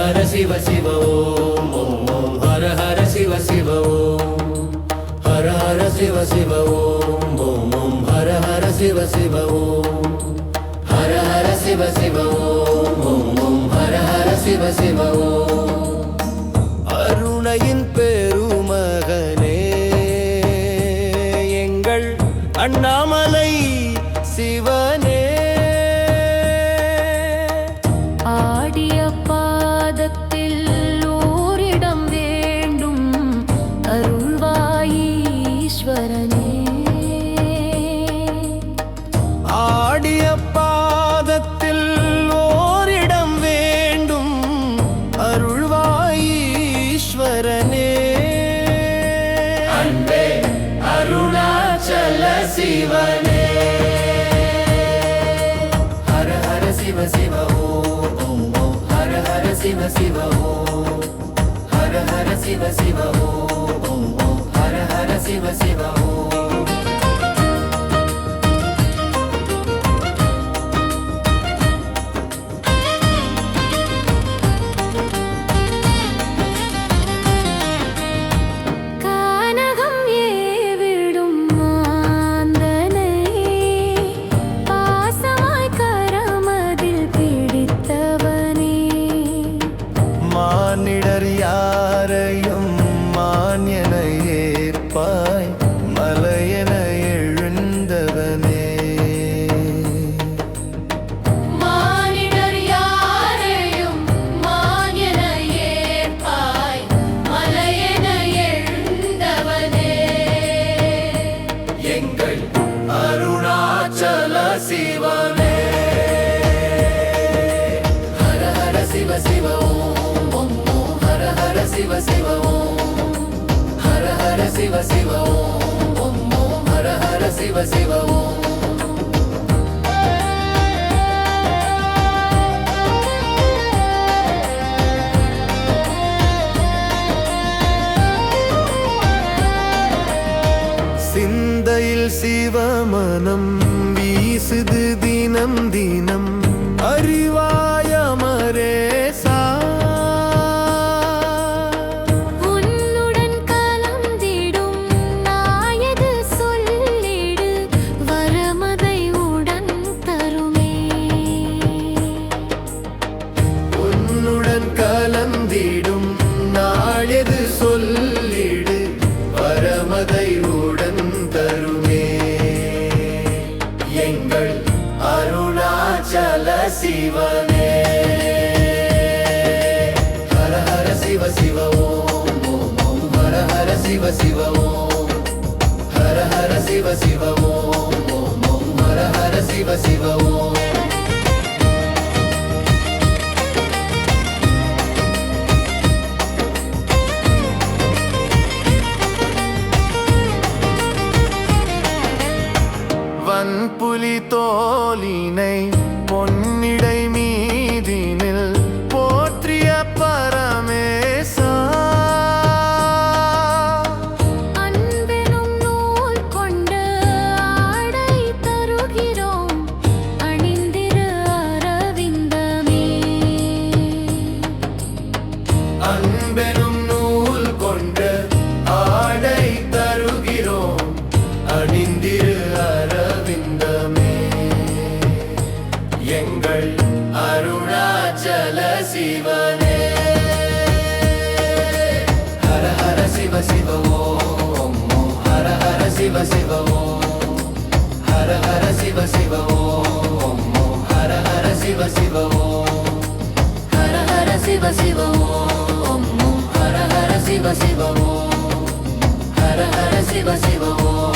ஹர சிவ சிவ ஓம் ஓம் ஓம் ஹர ஹர சிவ சிவ ஓம் ஹர ஹர சிவ சிவ ஓம் ஓம் ஓம் ஹர ஹர சிவ சிவ ஓம் ஹர ஹர சிவ சிவ ஓம் ஓம் ஓம் ஹர ஹர சிவ சிவ ஓம் அருணையின் பெருமகனே எங்கள் அண்ணாமலை சிவனே ஆடிய பாதத்தில் ஓரிடம் வேண்டும் அருள்வாயீஸ்வரனே ஆடிய பாதத்தில் ஓரிடம் வேண்டும் அருள்வாயீஸ்வரனே அன்பே அருணாச்சல சிவனே ஹர ஹர சிவ சிவ ஓம் ஓம் ஓம் ஹர ஹர சிவ சிவ ஓம் ஹர ஹர சிவ சிவ ஓம் ஓம் ஓம் ஹர ஹர சிவ சிவ ஓம் கானகம் ஏவிடும் மாந்தனை பாசமாய் கரமதில் பிடித்தவனே மானிடர் யாரையும் மான்யன ஏற்பாய் மலையென எழுந்தவனே மானிடர் யாரையும் மான்யன ஏற்பாய் மலையென எழுந்தவனே எங்கள் அருணாச்சல சிவனே ஹர ஹர சிவ சிவ ஓம் ஓம் ஓம் ஹர ஹர சிவ சிவ ஓம் ஹர ஹர சிவ சிவ ஓம் ஓம் ஓம் ஹர ஹர சிவ சிவ ஓம் சிந்தையில் சிவமனம் வீசுது தினம் தினம் அறிவாயமரேசா உன்னுடன் கலந்திடும் நாயது சொல்லிடு வரமதை உடன் தருமே உன்னுடன் கலந்திடும் நாளெது சொல்லிடு வரமதை உடன் தருமே எங்கள் அருணாச்சல சிவனே ஹர ஹர சிவ சிவ ஓம் ஓம் ஓம் ஹர ஹர சிவ சிவ ஓம் ஹர ஹர சிவ சிவ ஓம் ஓம் ஓம் ஹர ஹர சிவ சிவ ஓம் வன்புலி தோலினை பொன்னிடை மீதினில் போற்றிய பரமேசா அன்பெனும் நூல் கொண்டு ஆடை தருகிறோம் அணிந்திரு அரவிந்தமே அன்பெனும் நூல் கொண்டு ஆடை தருகிறோம் அணிந்திரு அரவிந்தமே எங்கள் அருணாச்சல சிவனே ஹர ஹர சிவ சிவ ஓம் ஓம் ஹர ஹர சிவ சிவ ஓம் ஹர ஹர சிவ சிவ ஓம் ஓம் ஹர ஹர சிவ சிவ ஓம் ஹர ஹர சிவ சிவ ஓம் ஓம் ஹர ஹர சிவ சிவ ஓம் ஹர ஹர சிவ சிவ ஓம்